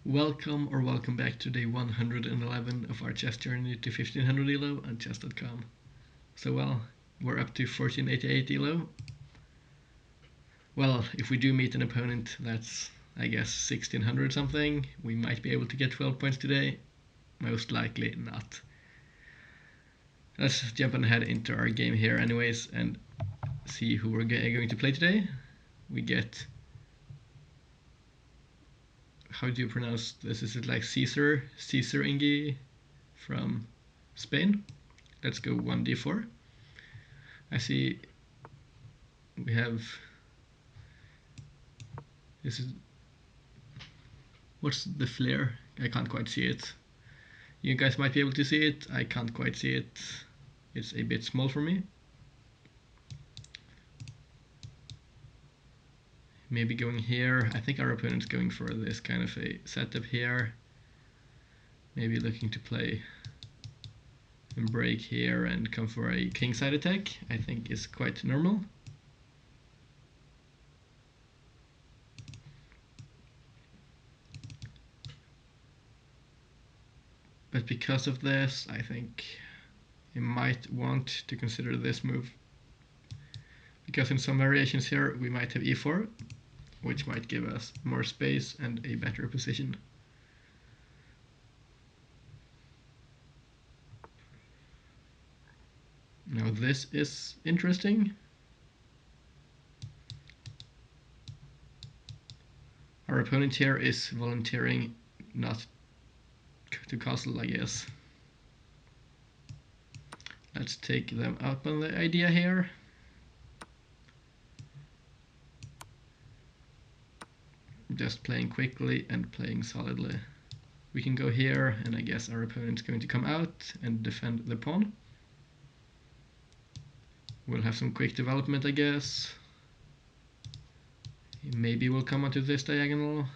Welcome back to day 111 of our chess journey to 1500 ELO on chess.com. We're up to 1488 ELO. Well, if we do meet an opponent that's, I guess, 1600 something, we might be able to get 12 points today. Most likely not. Let's jump ahead into our game here anyways and see who we're going to play today. We get... How do you pronounce this? Is it like Caesar Ingi from Spain? Let's go 1d4. I see we have... This is... What's the flare? I can't quite see it. You guys might be able to see it. I can't quite see it. It's a bit small for me. Maybe going here. I think our opponent's going for this kind of a setup here. Maybe looking to play and break here and come for a kingside attack. I think is quite normal. But because of this, I think you might want to consider this move. Because in some variations here, we might have e4, which might give us more space and a better position. Now this is interesting. Our opponent here is volunteering not to castle, I guess. Let's take them up on the idea here. Just playing quickly and playing solidly. We can go here, and I guess our opponent's going to come out and defend the pawn. We'll have some quick development, I guess. Maybe we'll come onto this diagonal.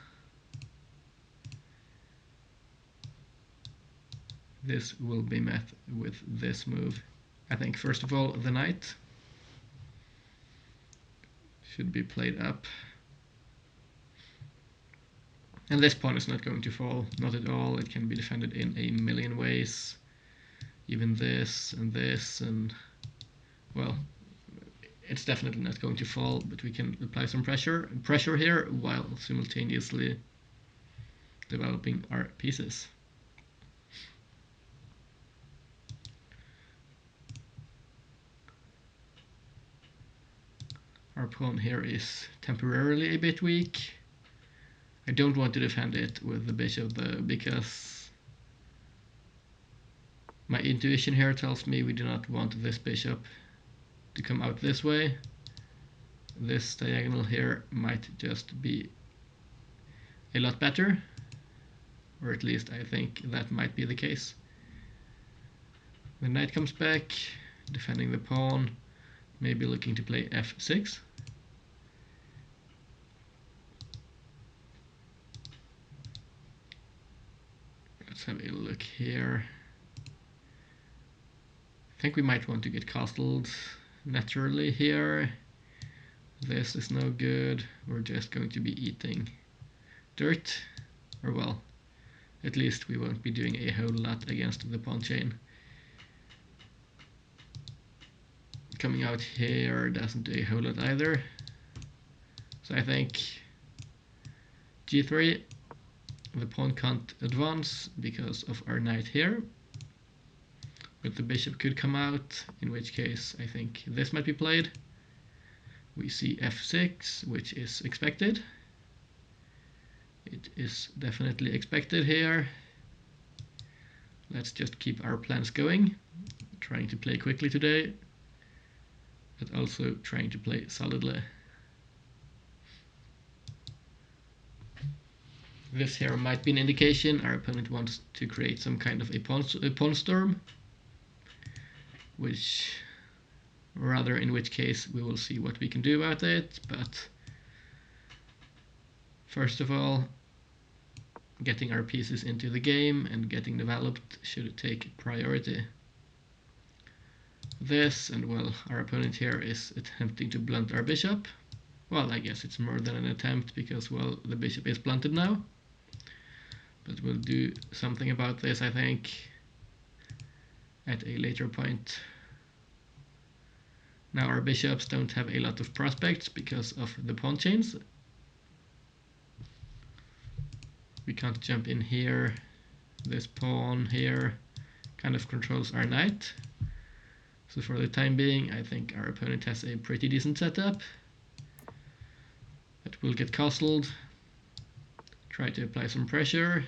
This will be met with this move. I think first of all the knight should be played up. And this pawn is not going to fall, not at all. It can be defended in a million ways. Even this, and well, it's definitely not going to fall, but we can apply some pressure here while simultaneously developing our pieces. Our pawn here is temporarily a bit weak. I don't want to defend it with the bishop though, because my intuition here tells me we do not want this bishop to come out this way. This diagonal here might just be a lot better, or at least I think that might be the case. The knight comes back, defending the pawn, maybe looking to play f6. Let's have a look here. I think we might want to get castled naturally here. This is no good. We're just going to be eating dirt. Or well, at least we won't be doing a whole lot against the pawn chain. Coming out here doesn't do a whole lot either. So I think g3. The pawn can't advance because of our knight here. But the bishop could come out, in which case I think this might be played. We see f6, which is expected. It is definitely expected here. Let's just keep our plans going. Trying to play quickly today, but also trying to play solidly. This here might be an indication our opponent wants to create some kind of a pawn storm, in which case we will see what we can do about it. But first of all, getting our pieces into the game and getting developed should take priority. This, and well, our opponent here is attempting to blunt our bishop. Well, I guess it's more than an attempt because, well, the bishop is blunted now. but we'll do something about this, I think, at a later point. Now our bishops don't have a lot of prospects because of the pawn chains. We can't jump in here. This pawn here kind of controls our knight. So for the time being, I think our opponent has a pretty decent setup. But we'll get castled. Try to apply some pressure.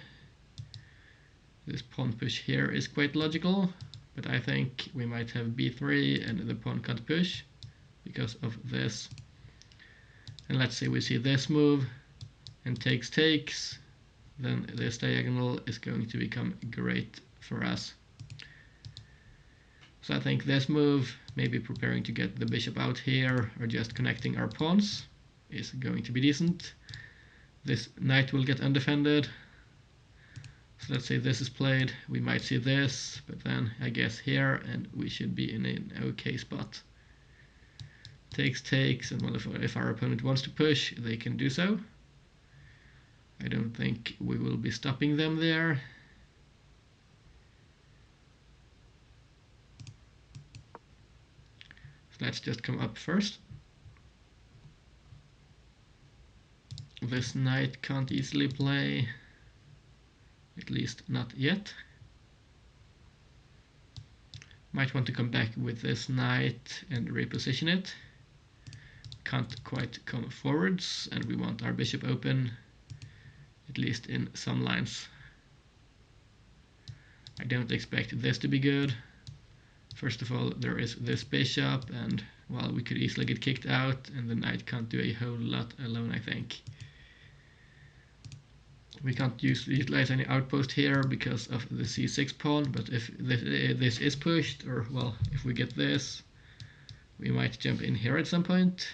This pawn push here is quite logical, but I think we might have b3 and the pawn can't push because of this. And let's say we see this move and takes, then this diagonal is going to become great for us. So I think this move, maybe preparing to get the bishop out here or just connecting our pawns, is going to be decent. This knight will get undefended. So let's say this is played, we might see this, but then I guess here, and we should be in an okay spot. Takes, and well, if our opponent wants to push, they can do so. I don't think we will be stopping them there. So let's just come up first. This knight can't easily play, at least not yet. Might want to come back with this knight and reposition it. Can't quite come forwards, and we want our bishop open, at least in some lines. I don't expect this to be good. First of all, there is this bishop, and well, we could easily get kicked out, and the knight can't do a whole lot alone, I think. We can't utilize any outpost here because of the c6 pawn, but if this is pushed, or well, if we get this, we might jump in here at some point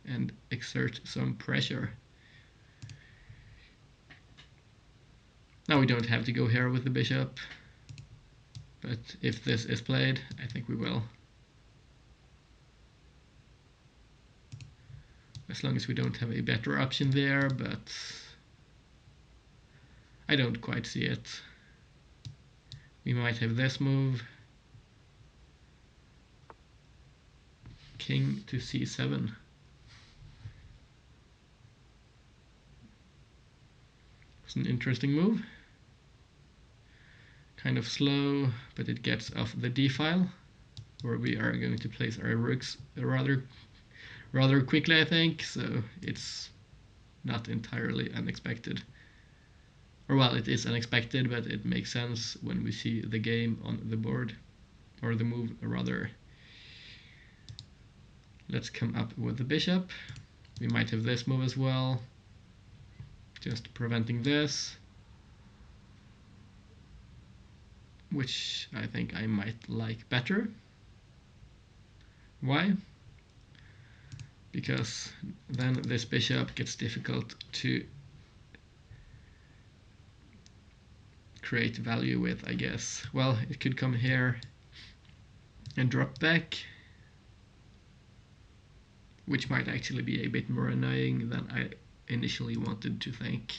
and exert some pressure. Now we don't have to go here with the bishop, but if this is played, I think we will. As long as we don't have a better option there, but I don't quite see it. We might have this move. King to c7. It's an interesting move. Kind of slow, but it gets off the d file, where we are going to place our rooks rather quickly, I think, so it's not entirely unexpected. Or well, it is unexpected, but it makes sense when we see the game on the board, or the move rather. Let's come up with the bishop. We might have this move as well, just preventing this, which I think I might like better. Why? Because then this bishop gets difficult to create value with, I guess. Well, it could come here and drop back, which might actually be a bit more annoying than I initially wanted to think.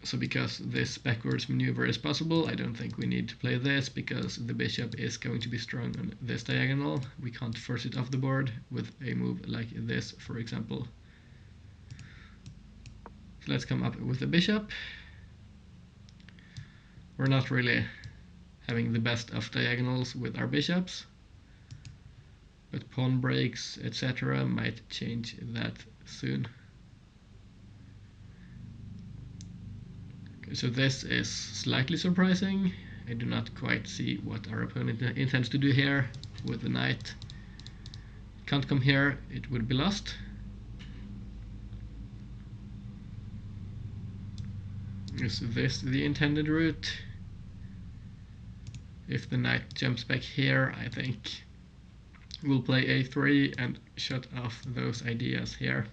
So because this backwards maneuver is possible, I don't think we need to play this, because the bishop is going to be strong on this diagonal. We can't force it off the board with a move like this, for example. So let's come up with the bishop. We're not really having the best of diagonals with our bishops, but pawn breaks, etc. might change that soon. Okay, so this is slightly surprising. I do not quite see what our opponent intends to do here with the knight. Can't come here, it would be lost. Is this the intended route? If the knight jumps back here, I think we'll play a3 and shut off those ideas here.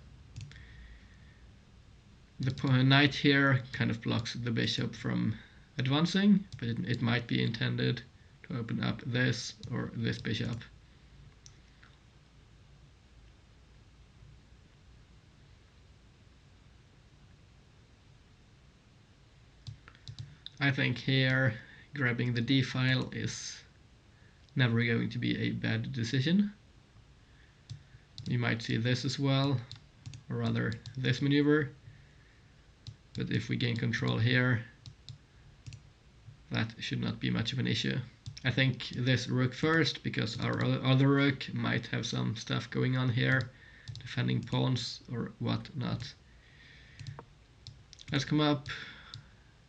The knight here kind of blocks the bishop from advancing, but it might be intended to open up this or this bishop. I think here grabbing the d file is never going to be a bad decision. You might see this as well, or rather this maneuver. But if we gain control here, that should not be much of an issue. I think this rook first, because our other rook might have some stuff going on here, defending pawns or whatnot. Let's come up.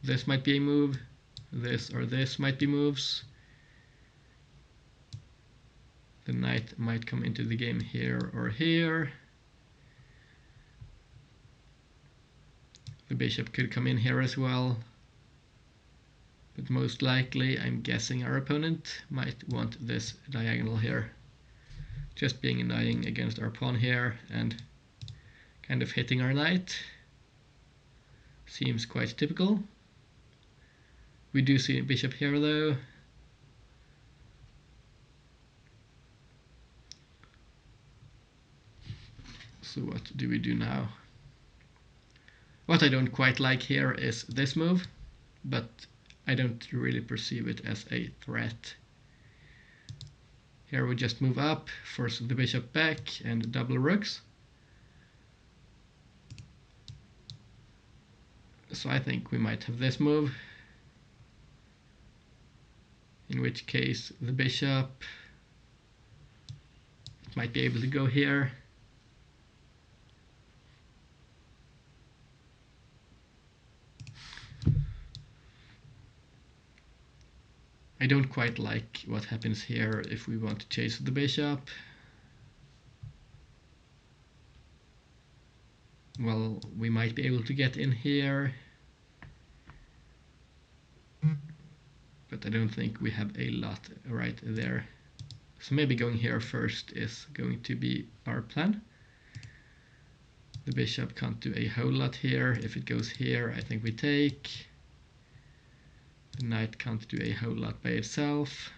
This might be a move. This or this might be moves. The knight might come into the game here or here. The bishop could come in here as well. But most likely, I'm guessing our opponent might want this diagonal here. Just being annoying against our pawn here and kind of hitting our knight. Seems quite typical. We do see a bishop here though. So what do we do now? What I don't quite like here is this move, but I don't really perceive it as a threat. Here we just move up, force the bishop back and double rooks. So I think we might have this move, in which case the bishop might be able to go here. I don't quite like what happens here if we want to chase the bishop. Well, we might be able to get in here, but I don't think we have a lot right there. So maybe going here first is going to be our plan. The bishop can't do a whole lot here. If it goes here, I think we take. The knight can't do a whole lot by itself.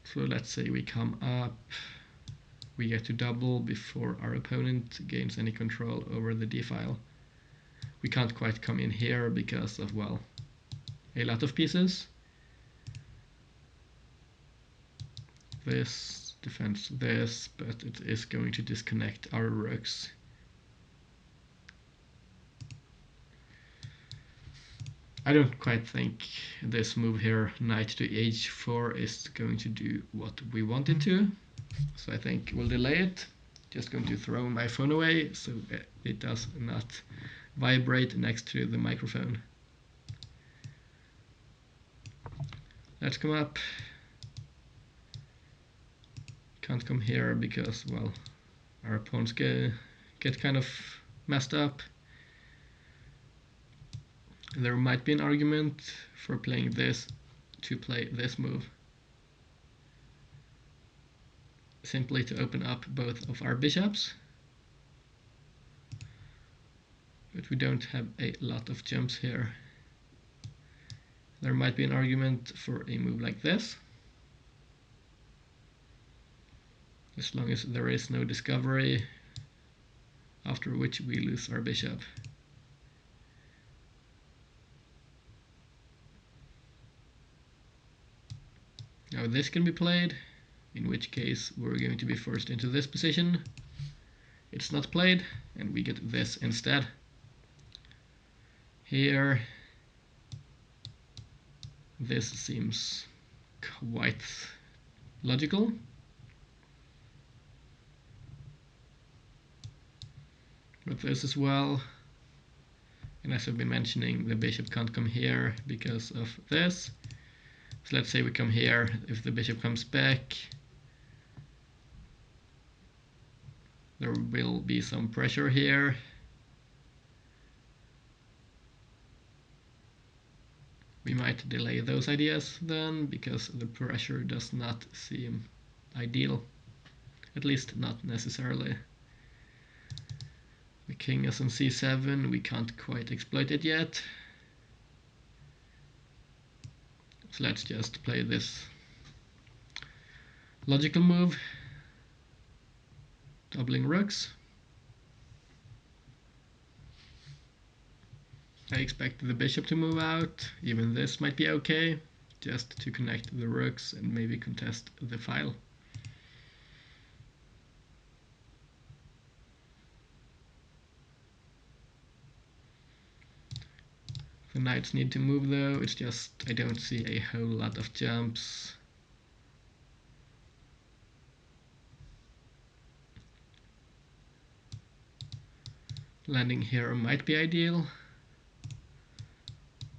So let's say we come up. We get to double before our opponent gains any control over the d-file. We can't quite come in here because of, well, a lot of pieces. This defends this, but it is going to disconnect our rooks. I don't quite think this move here, knight to h4, is going to do what we want it to. So I think we'll delay it. Just going to throw my phone away so it does not vibrate next to the microphone. Let's come up. Can't come here because, well, our pawns get kind of messed up. There might be an argument for playing this to play this move. Simply to open up both of our bishops. But we don't have a lot of jumps here. There might be an argument for a move like this. As long as there is no discovery, after which we lose our bishop. Now this can be played, in which case we're going to be forced into this position. It's not played, and we get this instead. Here, this seems quite logical. But this as well, and as I've been mentioning, the bishop can't come here because of this. So let's say we come here. If the bishop comes back, there will be some pressure here. We might delay those ideas then, because the pressure does not seem ideal. At least not necessarily. The king is on c7, we can't quite exploit it yet. So let's just play this logical move, doubling rooks. I expect the bishop to move out. Even this might be okay, just to connect the rooks and maybe contest the file. The knights need to move though, it's just I don't see a whole lot of jumps. Landing here might be ideal,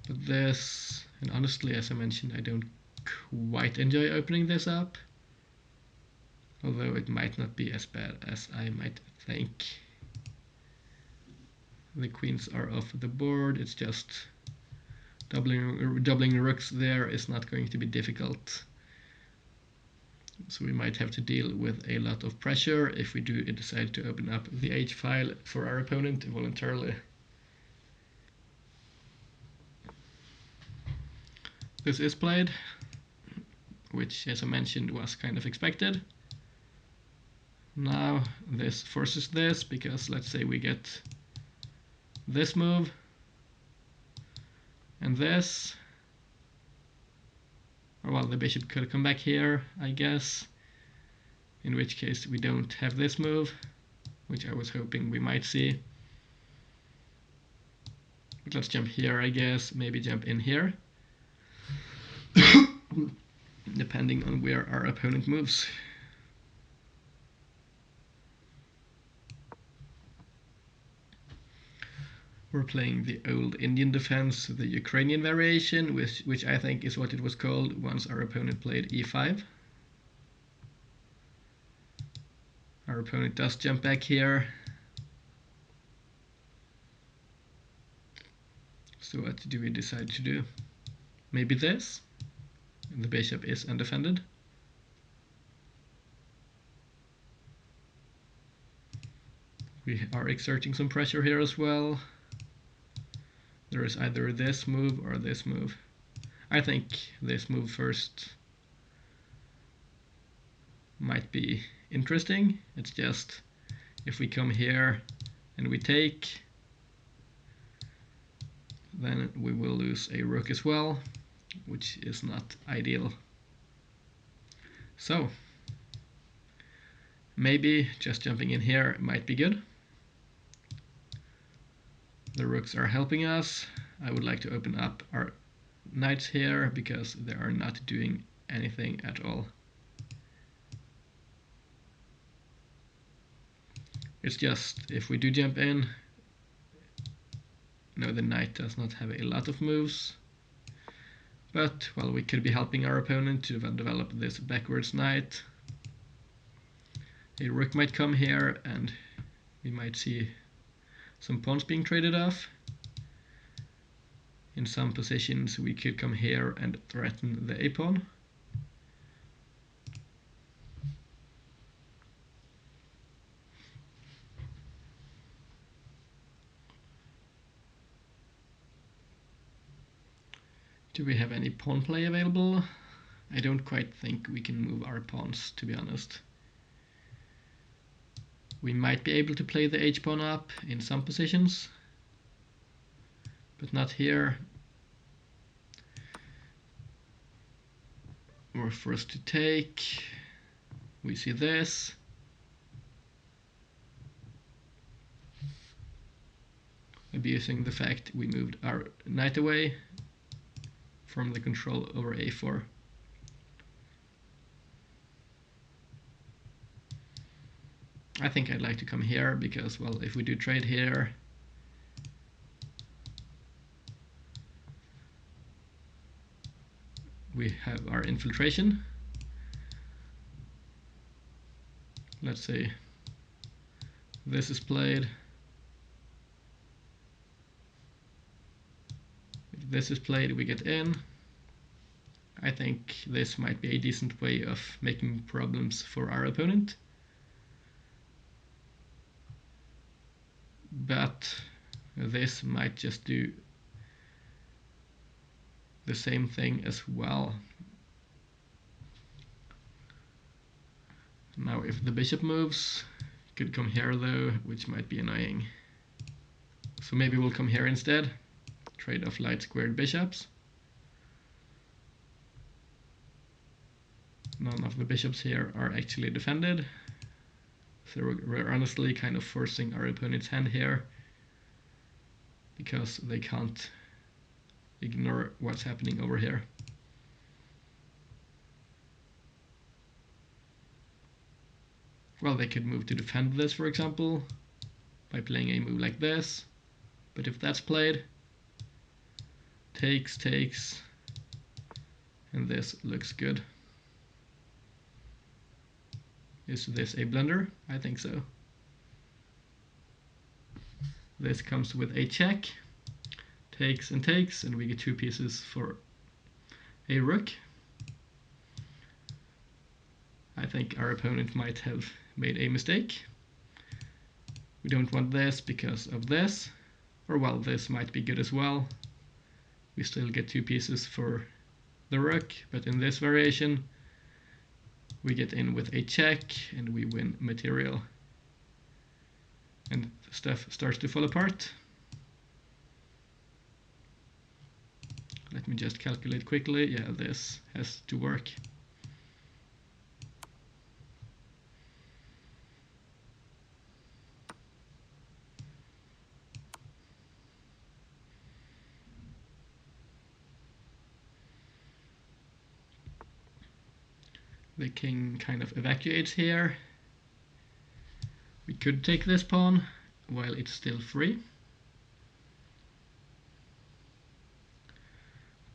but this, and honestly as I mentioned, I don't quite enjoy opening this up, although it might not be as bad as I might think. The queens are off the board, it's just doubling rooks there is not going to be difficult. So we might have to deal with a lot of pressure if we do decide to open up the H file for our opponent voluntarily. This is played, which as I mentioned was kind of expected. Now this forces this, because let's say we get this move and this, or well, the bishop could come back here, I guess, in which case we don't have this move, which I was hoping we might see. But let's jump here, I guess, maybe jump in here, depending on where our opponent moves. We're playing the old Indian defense, the Ukrainian variation, which I think is what it was called once our opponent played e5. Our opponent does jump back here. So what do we decide to do? Maybe this? And the bishop is undefended. We are exerting some pressure here as well. There is either this move or this move. I think this move first might be interesting. It's just if we come here and we take, then we will lose a rook as well, which is not ideal. So maybe just jumping in here might be good. The rooks are helping us. I would like to open up our knights here because they are not doing anything at all. It's just if we do jump in, no, the knight does not have a lot of moves, but well, we could be helping our opponent to develop this backwards knight. A rook might come here and we might see some pawns being traded off. In some positions we could come here and threaten the a-pawn. Do we have any pawn play available? I don't quite think we can move our pawns, to be honest. We might be able to play the h-pawn up in some positions, but not here. We're forced to take. We see this. Abusing the fact we moved our knight away from the control over a4. I think I'd like to come here because, well, if we do trade here, we have our infiltration. Let's say this is played. If this is played, we get in. I think this might be a decent way of making problems for our opponent. But this might just do the same thing as well. Now if the bishop moves, could come here though, which might be annoying. So maybe we'll come here instead. trade off light squared bishops. None of the bishops here are actually defended, so we're honestly kind of forcing our opponent's hand here because they can't ignore what's happening over here. Well, they could move to defend this, for example, by playing a move like this, but if that's played, takes, and this looks good. Is this a blunder? I think so. This comes with a check, takes, and we get 2 pieces for a rook. I think our opponent might have made a mistake. We don't want this because of this, or well, this might be good as well. We still get 2 pieces for the rook, but in this variation we get in with a check and we win material. And stuff starts to fall apart. Let me just calculate quickly. Yeah, this has to work. The king kind of evacuates here. We could take this pawn while it's still free.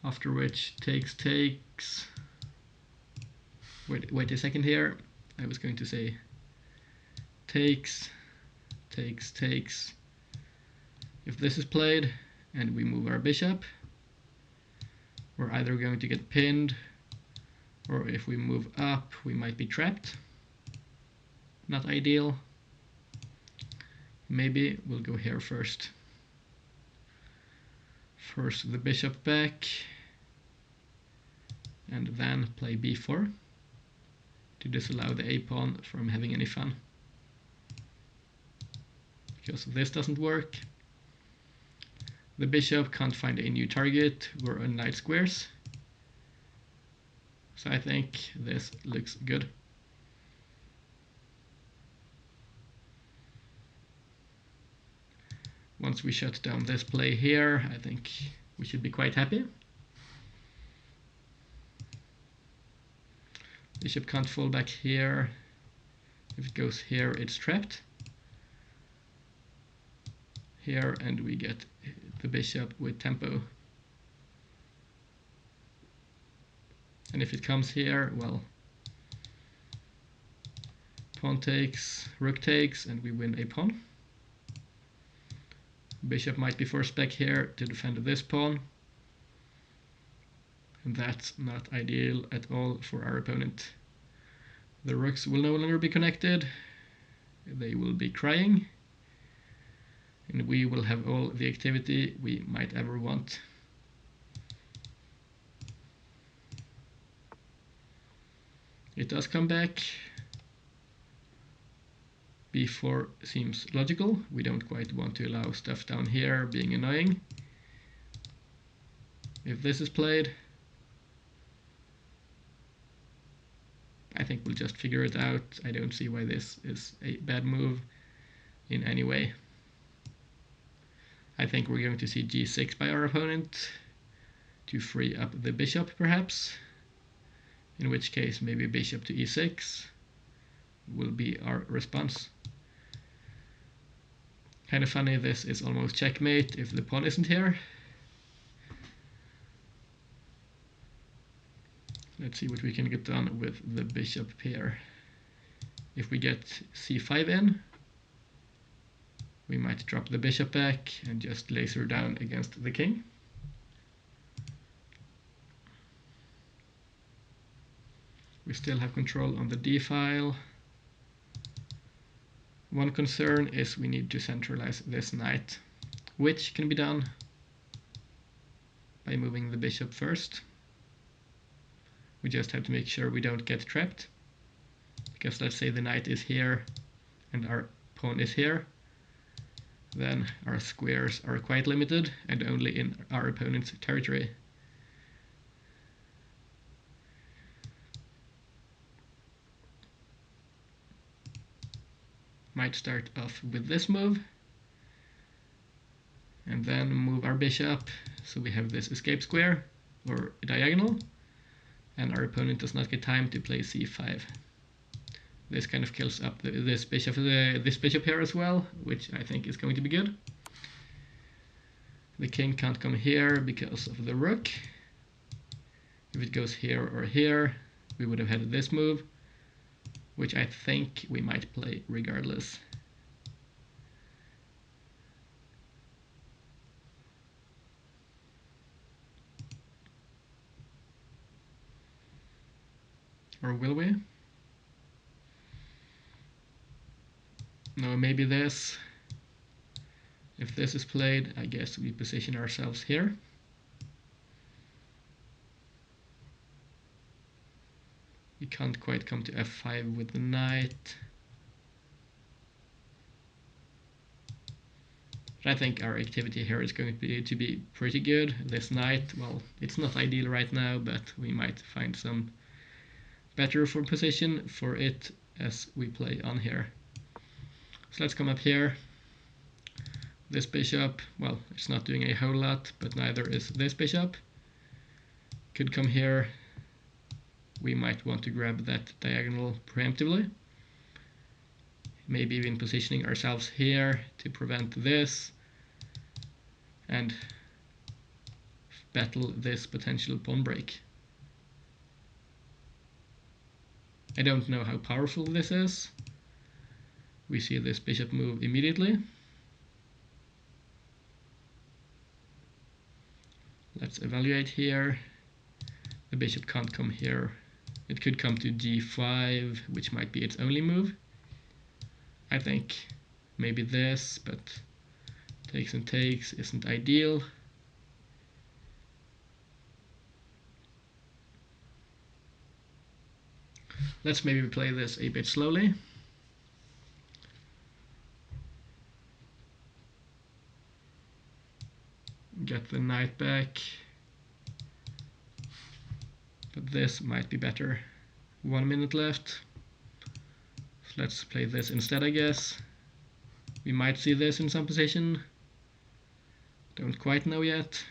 After which takes. Wait a second here. I was going to say takes. If this is played and we move our bishop, we're either going to get pinned, or if we move up, we might be trapped. Not ideal. Maybe we'll go here first. Force the bishop back, and then play b4 to disallow the a-pawn from having any fun. Because this doesn't work. The bishop can't find a new target. We're on light squares. So I think this looks good. Once we shut down this play here, I think we should be quite happy. Bishop can't fall back here. If it goes here, it's trapped. Here, and we get the bishop with tempo. And if it comes here, well, pawn takes, rook takes, and we win a pawn. Bishop might be forced back here to defend this pawn. And that's not ideal at all for our opponent. The rooks will no longer be connected. They will be crying. And we will have all the activity we might ever want. It does come back. b4 seems logical. We don't quite want to allow stuff down here being annoying. If this is played, I think we'll just figure it out. I don't see why this is a bad move in any way. I think we're going to see g6 by our opponent to free up the bishop, perhaps. In which case, maybe bishop to e6 will be our response. Kind of funny, this is almost checkmate if the pawn isn't here. Let's see what we can get done with the bishop pair. If we get c5 in, we might drop the bishop back and just laser down against the king. We still have control on the d file. One concern is we need to centralize this knight, which can be done by moving the bishop first. We just have to make sure we don't get trapped, because let's say the knight is here and our pawn is here, then our squares are quite limited and only in our opponent's territory. Might start off with this move and then move our bishop so we have this escape square or diagonal, and our opponent does not get time to play c5. This kind of kills up this bishop here as well, which I think is going to be good. The king can't come here because of the rook. If it goes here or here, we would have had this move, which I think we might play regardless. Or will we? No, maybe this. If this is played, I guess we position ourselves here. We can't quite come to f5 with the knight. But I think our activity here is going to be pretty good. This knight, well, it's not ideal right now, but we might find some better position for it as we play on here. So let's come up here. This bishop, well, it's not doing a whole lot, but neither is this bishop. Could come here. We might want to grab that diagonal preemptively. Maybe even positioning ourselves here to prevent this and battle this potential pawn break. I don't know how powerful this is. We see this bishop move immediately. Let's evaluate here. The bishop can't come here. It could come to g5, which might be its only move. I think maybe this, but takes and takes isn't ideal. Let's maybe play this a bit slowly. Get the knight back. But this might be better. 1 minute left. So let's play this instead, I guess. We might see this in some position. Don't quite know yet.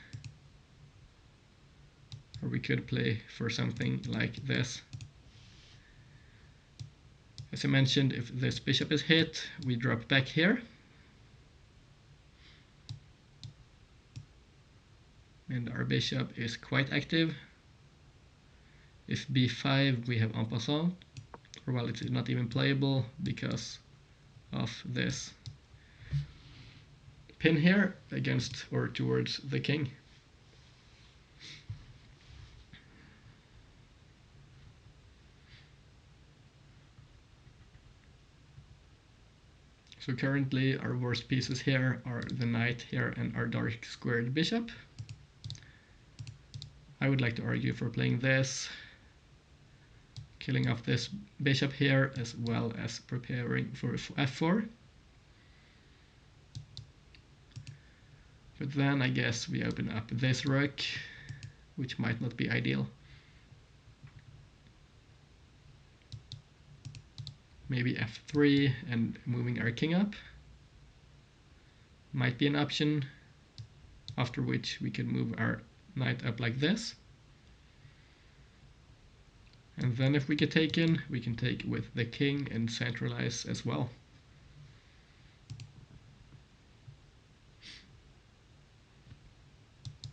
Or we could play for something like this. As I mentioned, if this bishop is hit, we drop back here. And our bishop is quite active. If b5, we have en passant, or well, it's not even playable because of this pin here against or towards the king. So currently our worst pieces here are the knight here and our dark squared bishop. I would like to argue for playing this, killing off this bishop here as well as preparing for f4. But then I guess we open up this rook, which might not be ideal. Maybe f3 and moving our king up might be an option, after which we can move our knight up like this. And then if we get taken, we can take with the king and centralize as well.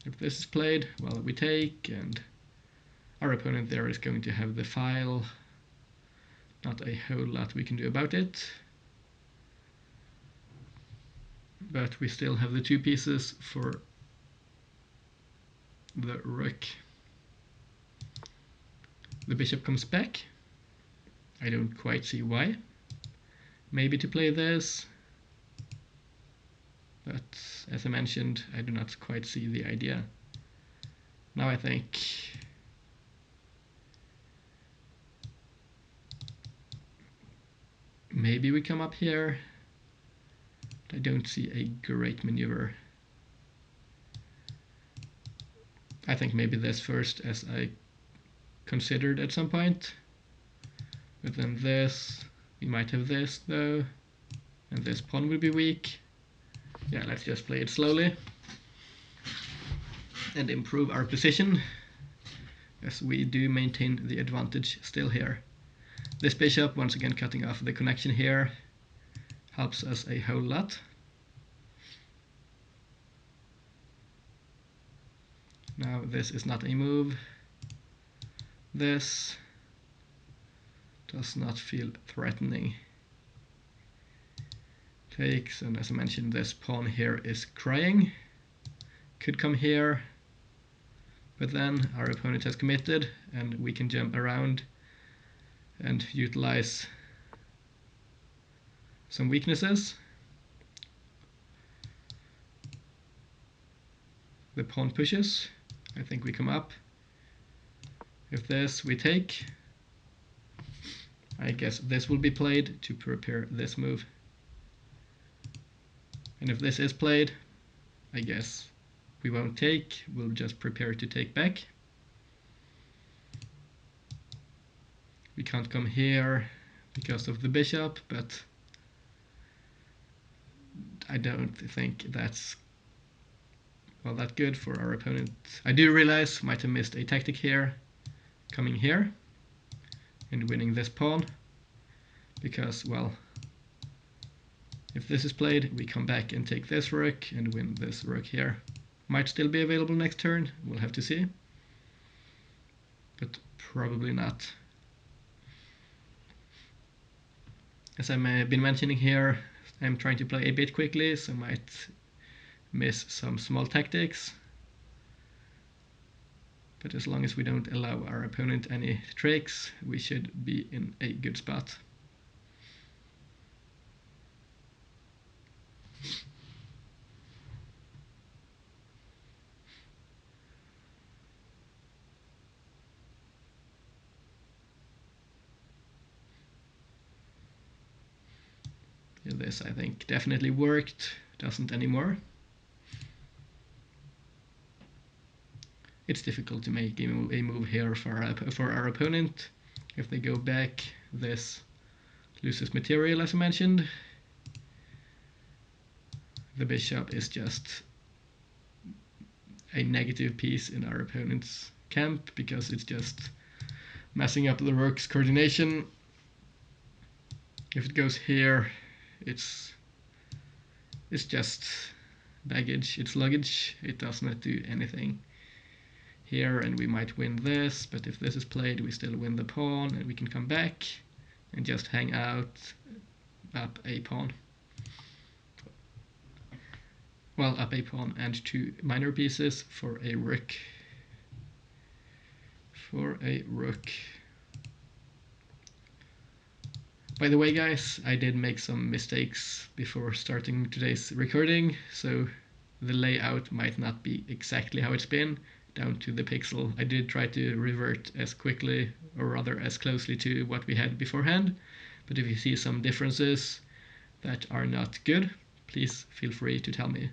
If this is played, well, we take, and our opponent there is going to have the file. Not a whole lot we can do about it. But we still have the two pieces for the rook. The bishop comes back. I don't quite see why. Maybe to play this. But as I mentioned, I do not quite see the idea. Now I think maybe we come up here, I don't see a great maneuver. I think maybe this first, as I considered at some point. But then this, we might have this though, and this pawn will be weak. Yeah, let's just play it slowly and improve our position, as we do maintain the advantage still here. This bishop, once again cutting off the connection here, helps us a whole lot. Now this is not a move. This does not feel threatening. Takes, and as I mentioned, this pawn here is crying. Could come here, but then our opponent has committed and we can jump around and utilize some weaknesses. The pawn pushes. I think we come up. If this we take, I guess this will be played to prepare this move. And if this is played, I guess we won't take, we'll just prepare to take back. We can't come here because of the bishop, but I don't think that's well that good for our opponent. I do realize might have missed a tactic here, coming here and winning this pawn, because, well, if this is played, we come back and take this rook and win this rook here. Might still be available next turn, we'll have to see, but probably not. As I've been mentioning here, I'm trying to play a bit quickly, so I might miss some small tactics. But as long as we don't allow our opponent any tricks, we should be in a good spot. This, I think, definitely worked. Doesn't anymore. It's difficult to make a move here for our opponent. If they go back, this loses material, as I mentioned. The bishop is just a negative piece in our opponent's camp, because it's just messing up the rook's coordination. If it goes here, it's just baggage, it's luggage, it does not do anything here, and we might win this, but if this is played, we still win the pawn, and we can come back and just hang out up a pawn. Well, up a pawn and two minor pieces for a rook. By the way, guys, I did make some mistakes before starting today's recording, so the layout might not be exactly how it's been, down to the pixel. I did try to revert as quickly, or rather as closely, to what we had beforehand, but if you see some differences that are not good, please feel free to tell me.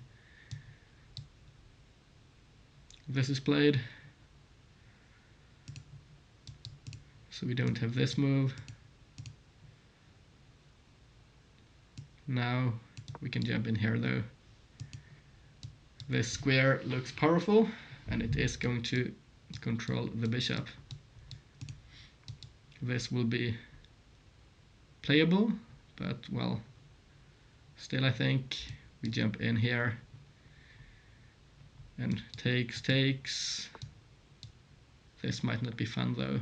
This is played, so we don't have this move. Now we can jump in here though. This square looks powerful, and it is going to control the bishop. This will be playable, but, well, still I think we jump in here and takes. This might not be fun though.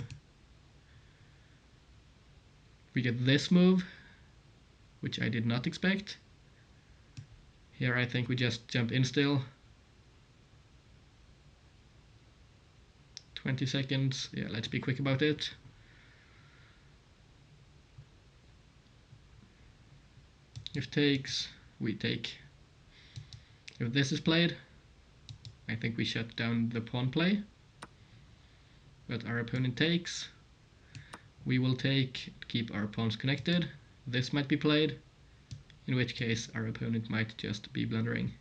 We get this move, which I did not expect. Here I think we just jump in still. 20 seconds, yeah, let's be quick about it. If takes, we take. If this is played, I think we shut down the pawn play, but our opponent takes. We will take, keep our pawns connected. This might be played. in which case our opponent might just be blundering.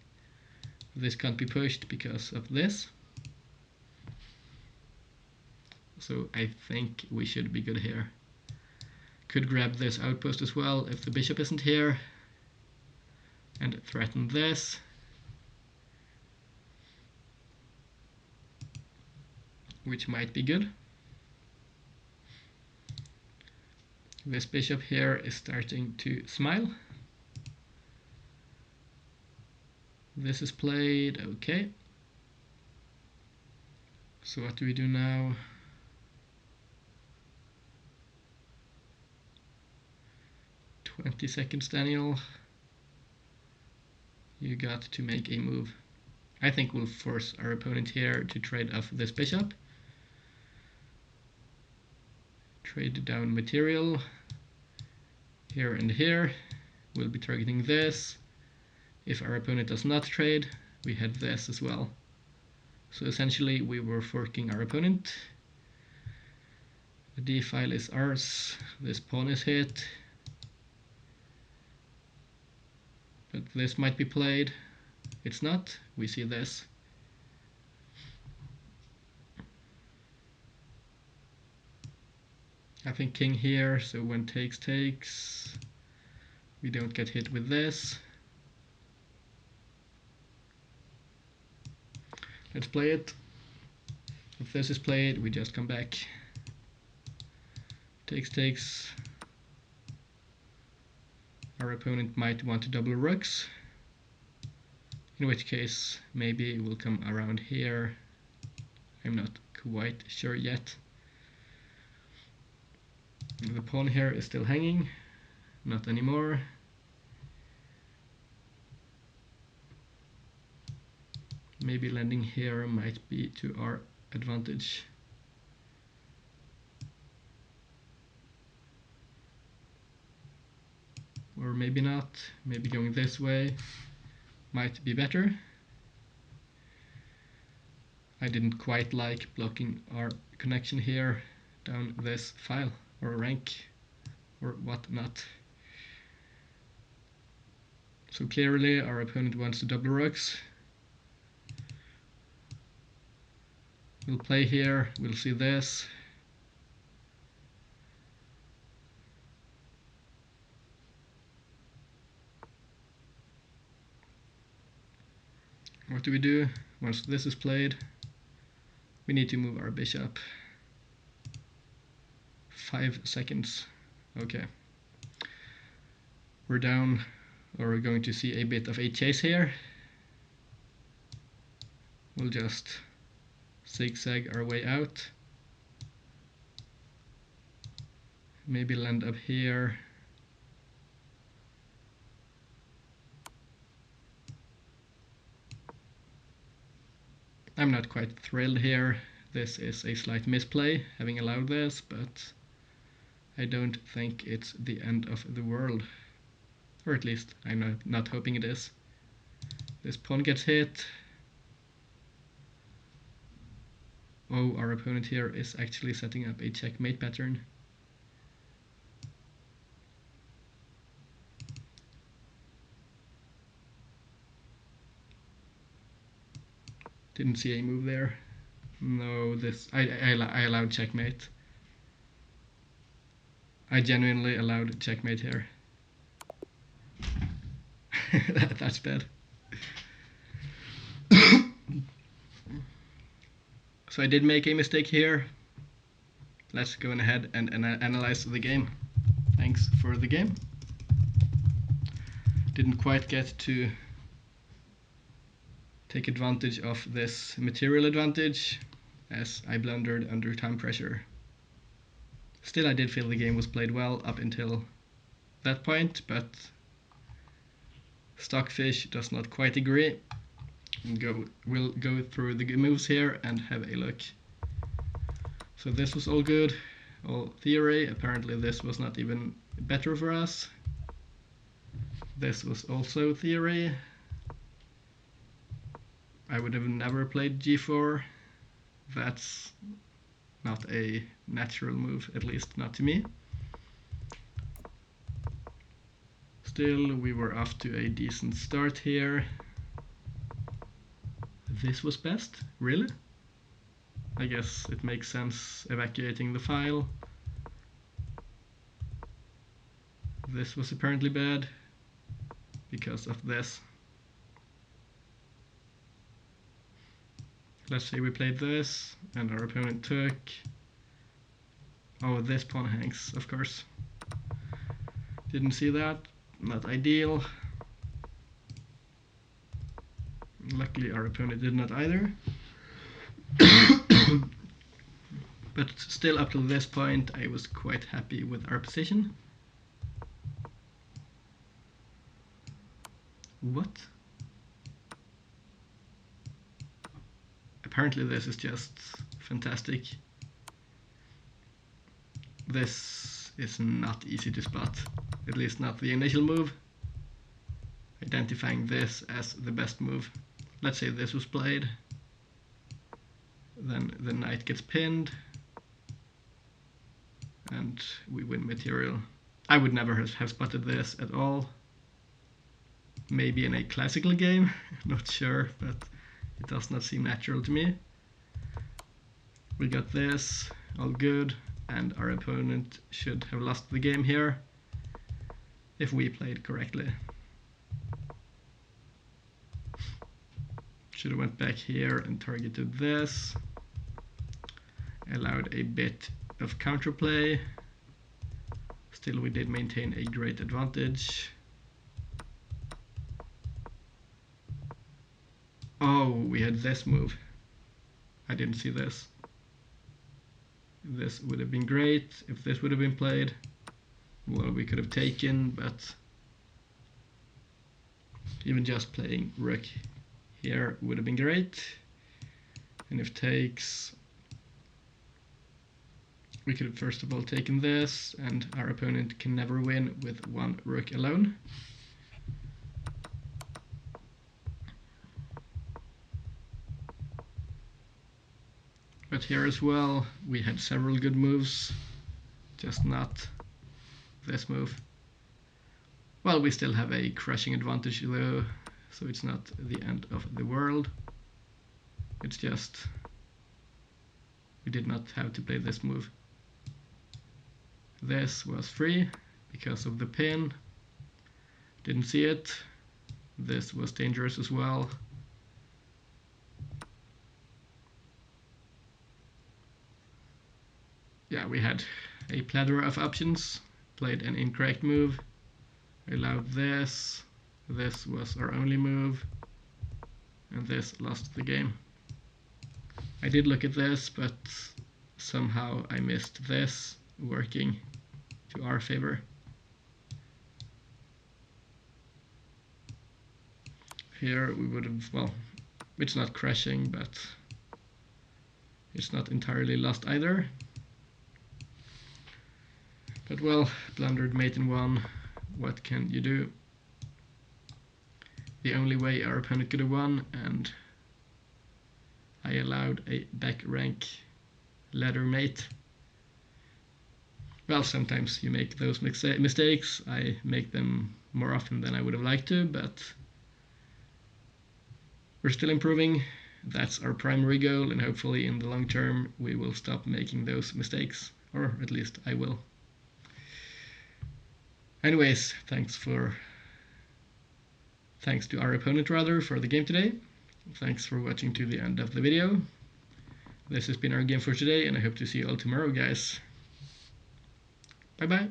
This can't be pushed because of this. So I think we should be good here. Could grab this outpost as well if the bishop isn't here, and threaten this. Which might be good. This bishop here is starting to smile. This is played, okay. So what do we do now? "20 seconds, Daniel. You got to make a move." I think we'll force our opponent here to trade off this bishop. Trade down material. Here and here. We'll be targeting this. If our opponent does not trade, we had this as well. So essentially we were forking our opponent. The D file is ours. This pawn is hit. But this might be played. It's not. We see this. I think king here, so when takes, takes. We don't get hit with this. Let's play it. If this is played, we just come back. Takes, takes. Our opponent might want to double rooks, in which case maybe we'll come around here. I'm not quite sure yet. The pawn here is still hanging, not anymore. Maybe landing here might be to our advantage. Or maybe not. Maybe going this way might be better. I didn't quite like blocking our connection here down this file or rank or whatnot. So clearly our opponent wants to double rooks. We'll play here, we'll see this. What do we do? Once this is played, we need to move our bishop. 5 seconds. Okay. We're down, or we're going to see a bit of a chase here. We'll just zigzag our way out. Maybe land up here. I'm not quite thrilled here. This is a slight misplay, having allowed this, but I don't think it's the end of the world. Or at least I'm not hoping it is. This pawn gets hit. Oh, our opponent here is actually setting up a checkmate pattern. Didn't see a move there. No, this I allowed checkmate. I genuinely allowed checkmate here. That's bad. So I did make a mistake here. Let's go ahead and analyze the game. Thanks for the game. Didn't quite get to take advantage of this material advantage as I blundered under time pressure. Still, I did feel the game was played well up until that point, but Stockfish does not quite agree. We'll go through the moves here and have a look. So this was all good, all theory. Apparently this was not even better for us. This was also theory. I would have never played g4. That's not a natural move, at least not to me. Still, we were off to a decent start here. This was best? Really? I guess it makes sense evacuating the file. This was apparently bad because of this. Let's say we played this and our opponent took. Oh, this pawn hangs, of course. Didn't see that. Not ideal. Luckily our opponent did not either. But still, up to this point I was quite happy with our position. What? Apparently this is just fantastic. This is not easy to spot, at least not the initial move. Identifying this as the best move. Let's say this was played. Then the knight gets pinned. And we win material. I would never have spotted this at all. Maybe in a classical game, not sure, but it does not seem natural to me. We got this, all good, and our opponent should have lost the game here if we played correctly. Should have went back here and targeted this. Allowed a bit of counterplay. Still, we did maintain a great advantage. Oh, we had this move. I didn't see this. This would have been great if this would have been played. Well, we could have taken, but even just playing rook here would have been great. And if takes, we could have first of all taken this, and our opponent can never win with one rook alone. But here as well, we had several good moves, just not this move. Well, we still have a crushing advantage though, so it's not the end of the world. It's just we did not have to play this move. This was free because of the pin. Didn't see it. This was dangerous as well. Yeah, we had a plethora of options. Played an incorrect move. Allowed this. This was our only move. And this lost the game. I did look at this, but somehow I missed this working to our favor. Here we would have, well, it's not crashing, but it's not entirely lost either. But well, blundered mate in one, what can you do? The only way our opponent could have won, and I allowed a back rank ladder mate. Well, sometimes you make those mistakes. I make them more often than I would have liked to, but we're still improving. That's our primary goal, and hopefully in the long term we will stop making those mistakes, or at least I will. Anyways, thanks to our opponent rather for the game today. Thanks for watching to the end of the video. This has been our game for today, and I hope to see you all tomorrow, guys. Bye bye.